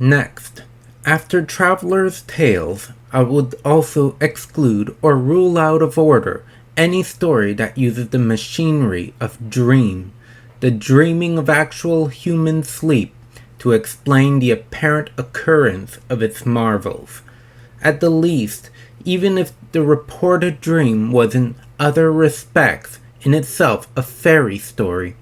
Next, after travelers' tales, I would also exclude or rule out of order any story that uses the machinery of dream, the dreaming of actual human sleep, to explain the apparent occurrence of its marvels. At the least, even if the reported dream was in other respects in itself a fairy story,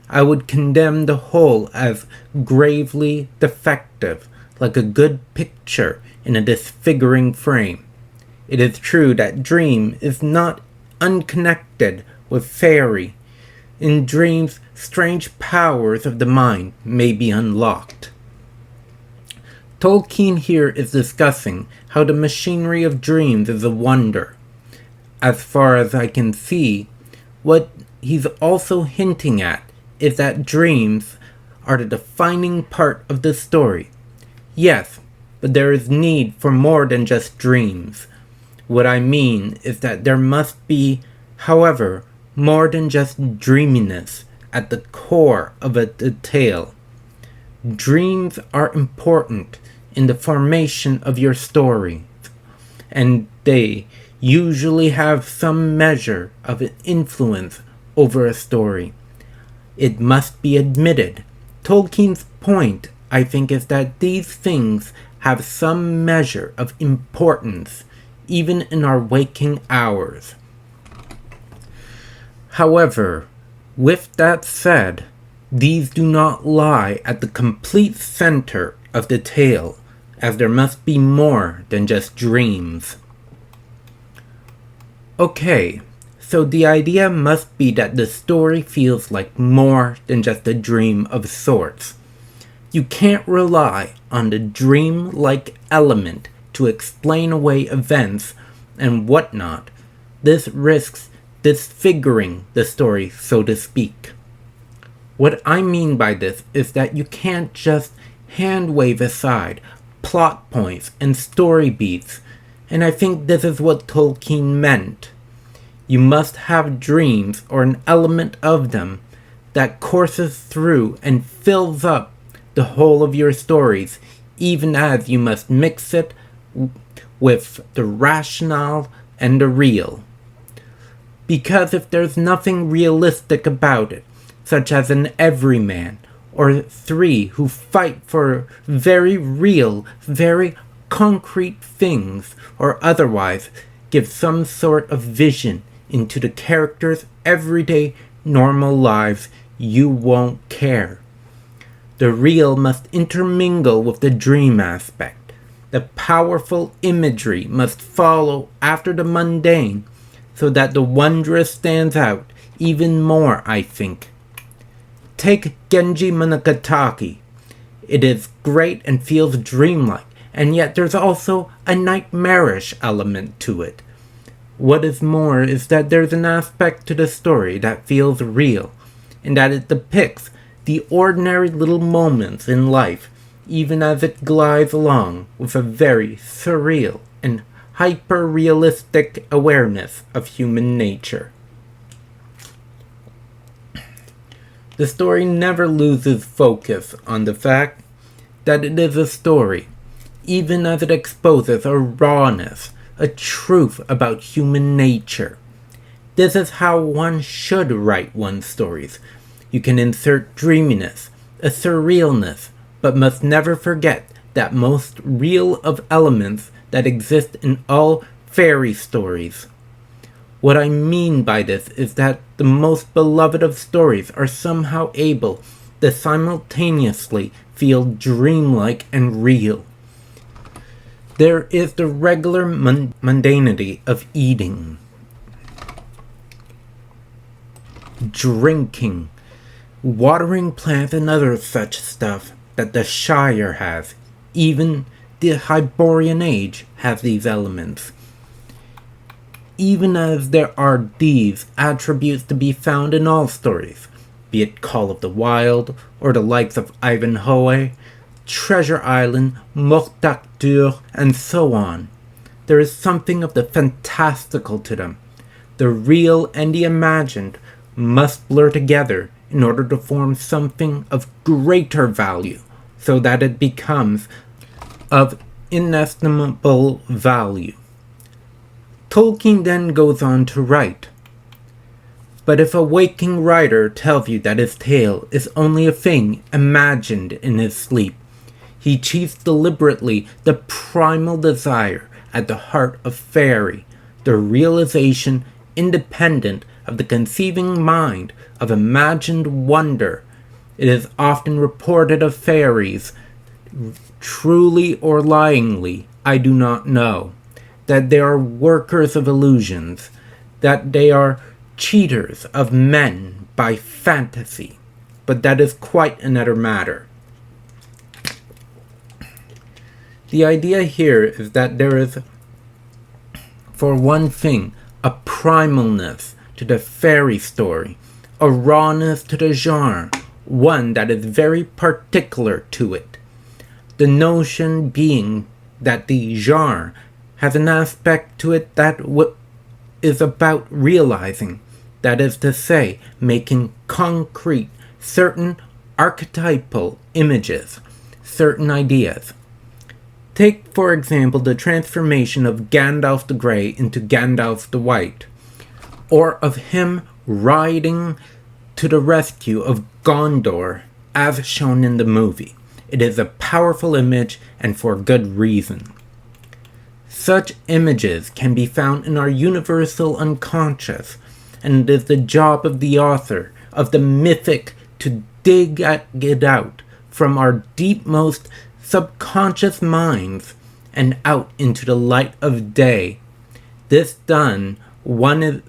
I would condemn the whole as gravely defective, like a good picture in a disfiguring frame. It is true that dream is not unconnected with Faerie. In dreams, strange powers of the mind may be unlocked. Tolkien here is discussing how the machinery of dreams is a wonder. As far as I can see, what he's also hinting at is that dreams are the defining part of the story. Yes, but there is need for more than just dreams. What I mean is that there must be, however, more than just dreaminess at the core of a tale. Dreams are important in the formation of your story, and they usually have some measure of influence over a story. It must be admitted. Tolkien's point, I think, is that these things have some measure of importance, even in our waking hours. However, with that said, these do not lie at the complete center of the tale, as there must be more than just dreams. Okay, so the idea must be that the story feels like more than just a dream of sorts. You can't rely on the dream-like element to explain away events and whatnot. This risks disfiguring the story, so to speak. What I mean by this is that you can't just hand-wave aside plot points and story beats, and I think this is what Tolkien meant. You must have dreams, or an element of them, that courses through and fills up the whole of your stories, even as you must mix it with the rational and the real. Because if there's nothing realistic about it, such as an everyman, or three who fight for very real, very concrete things, or otherwise give some sort of vision into the characters' everyday, normal lives, you won't care. The real must intermingle with the dream aspect. The powerful imagery must follow after the mundane, so that the wondrous stands out even more, I think. Take Genji Monogatari. It is great and feels dreamlike, and yet there's also a nightmarish element to it. What is more is that there's an aspect to the story that feels real, and that it depicts the ordinary little moments in life, even as it glides along with a very surreal and hyper-realistic awareness of human nature. The story never loses focus on the fact that it is a story, even as it exposes a rawness, a truth about human nature. This is how one should write one's stories. You can insert dreaminess, a surrealness, but must never forget that most real of elements that exist in all fairy stories. What I mean by this is that the most beloved of stories are somehow able to simultaneously feel dreamlike and real. There is the regular mundanity of eating, drinking, watering plants and other such stuff that the Shire has. Even the Hyborian Age has these elements. Even as there are these attributes to be found in all stories, be it Call of the Wild, or the likes of Ivanhoe, Treasure Island, Morte-d'Arthur, and so on. There is something of the fantastical to them. The real and the imagined must blur together in order to form something of greater value, so that it becomes of inestimable value. Tolkien then goes on to write, "But if a waking writer tells you that his tale is only a thing imagined in his sleep, he cheats deliberately the primal desire at the heart of Faerie, the realization independent of the conceiving mind of imagined wonder. It is often reported of fairies, truly or lyingly, I do not know, that they are workers of illusions, that they are cheaters of men by fantasy, but that is quite another matter." The idea here is that there is, for one thing, a primalness to the fairy story, a rawness to the genre, one that is very particular to it. The notion being that the genre has an aspect to it that is about realizing, that is to say, making concrete certain archetypal images, certain ideas. Take, for example, the transformation of Gandalf the Grey into Gandalf the White, or of him riding to the rescue of Gondor as shown in the movie. It is a powerful image, and for good reason. Such images can be found in our universal unconscious, and it is the job of the author of the mythic to dig it out from our deepmost subconscious minds and out into the light of day. This done, one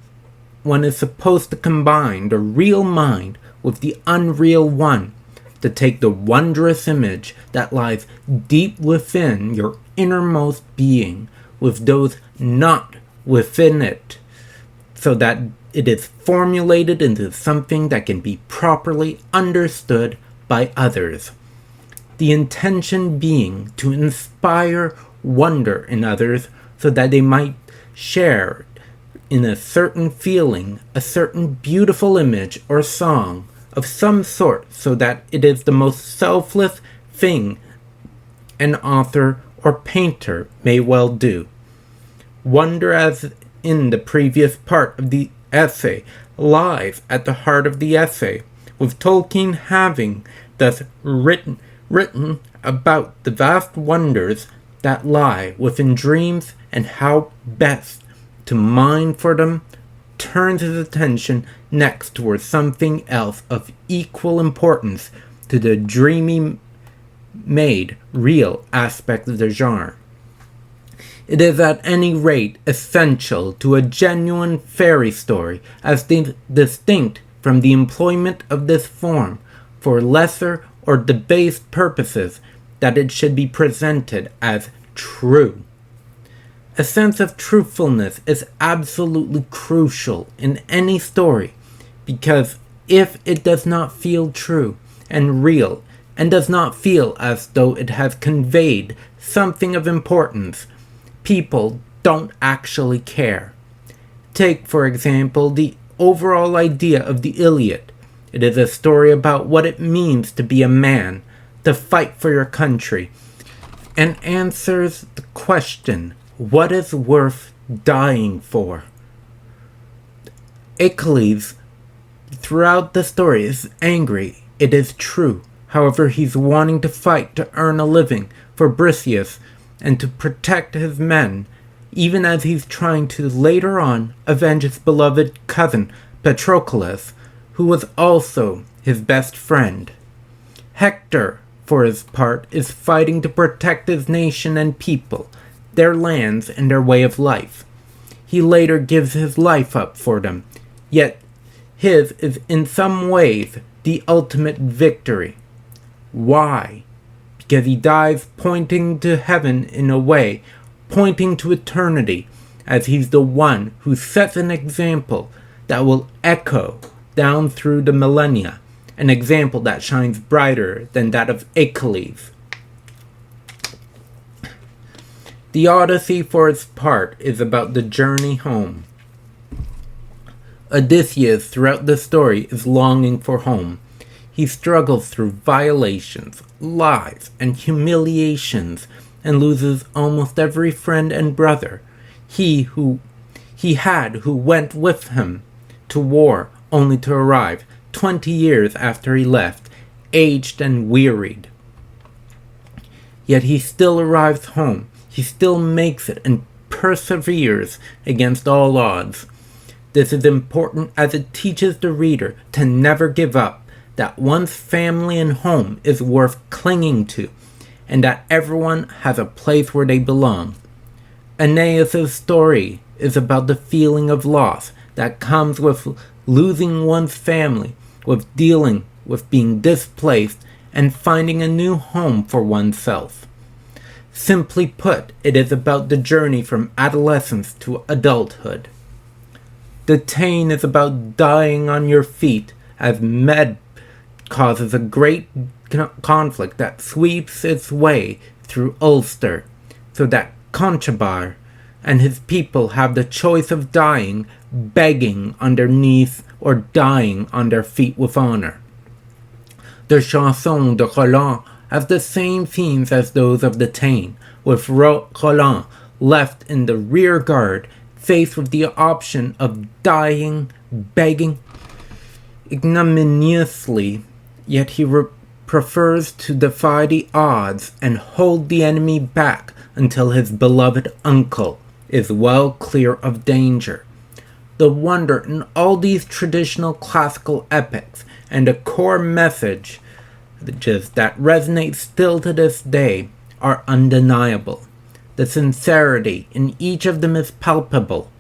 is supposed to combine the real mind with the unreal one, to take the wondrous image that lies deep within your innermost being with those not within it, so that it is formulated into something that can be properly understood by others. The intention being to inspire wonder in others so that they might share in a certain feeling, a certain beautiful image or song of some sort, so that it is the most selfless thing an author or painter may well do. Wonder, as in the previous part of the essay, lies at the heart of the essay, with Tolkien having thus written about the vast wonders that lie within dreams and how best to mine for them, turns his attention next towards something else of equal importance to the dreamy made real aspect of the genre. It is at any rate essential to a genuine fairy story, as distinct from the employment of this form for lesser or debased purposes, that it should be presented as true. A sense of truthfulness is absolutely crucial in any story, because if it does not feel true and real, and does not feel as though it has conveyed something of importance, people don't actually care. Take, for example, the overall idea of the Iliad. It is a story about what it means to be a man, to fight for your country, and answers the question, what is worth dying for? Achilles, throughout the story, is angry. It is true. However, he's wanting to fight to earn a living for Briseis and to protect his men, even as he's trying to later on avenge his beloved cousin Patroclus, who was also his best friend. Hector, for his part, is fighting to protect his nation and people, their lands and their way of life. He later gives his life up for them, yet his is in some ways the ultimate victory. Why? Because he dies pointing to heaven in a way, pointing to eternity, as he's the one who sets an example that will echo down through the millennia, an example that shines brighter than that of Achilles. The Odyssey, for its part, is about the journey home. Odysseus, throughout the story, is longing for home. He struggles through violations, lies, and humiliations, and loses almost every friend and brother who went with him to war, only to arrive 20 years after he left, aged and wearied. Yet he still arrives home. He still makes it and perseveres against all odds. This is important as it teaches the reader to never give up, that one's family and home is worth clinging to, and that everyone has a place where they belong. Aeneas' story is about the feeling of loss that comes with losing one's family, with dealing with being displaced, and finding a new home for oneself. Simply put, it is about the journey from adolescence to adulthood. The Tane is about dying on your feet, as Med causes a great conflict that sweeps its way through Ulster, so that Conchobar and his people have the choice of dying begging underneath or dying on their feet with honor. The Chanson de Roland has the same themes as those of the Tane, with Roland left in the rear guard, faced with the option of dying, begging ignominiously, yet he prefers to defy the odds and hold the enemy back until his beloved uncle is well clear of danger. The wonder in all these traditional classical epics, and a core message that resonates still to this day, are undeniable. The sincerity in each of them is palpable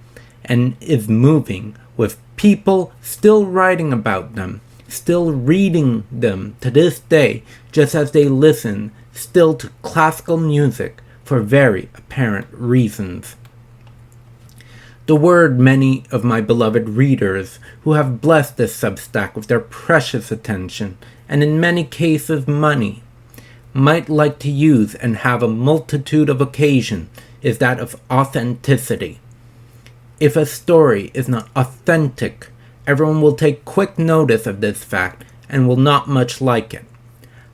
and is moving, with people still writing about them, still reading them to this day, just as they listen still to classical music for very apparent reasons. The word many of my beloved readers who have blessed this Substack with their precious attention, and in many cases money, might like to use and have a multitude of occasion, is that of authenticity. If a story is not authentic, everyone will take quick notice of this fact and will not much like it.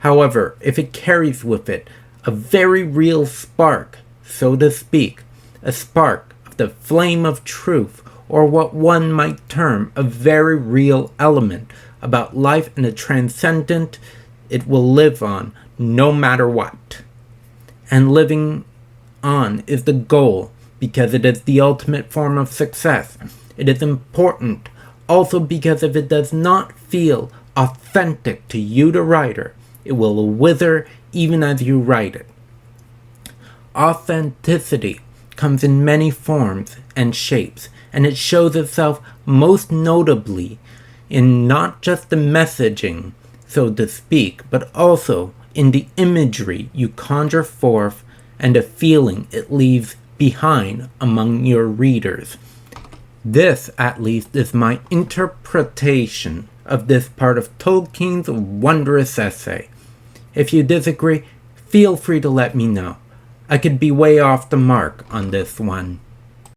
However, if it carries with it a very real spark, so to speak, a spark of the flame of truth, or what one might term a very real element about life and the transcendent, it will live on no matter what. And living on is the goal, because it is the ultimate form of success. It is important also because if it does not feel authentic to you, the writer, it will wither even as you write it. Authenticity comes in many forms and shapes, and it shows itself most notably in not just the messaging, so to speak, but also in the imagery you conjure forth and the feeling it leaves behind among your readers. This, at least, is my interpretation of this part of Tolkien's wondrous essay. If you disagree, feel free to let me know. I could be way off the mark on this one.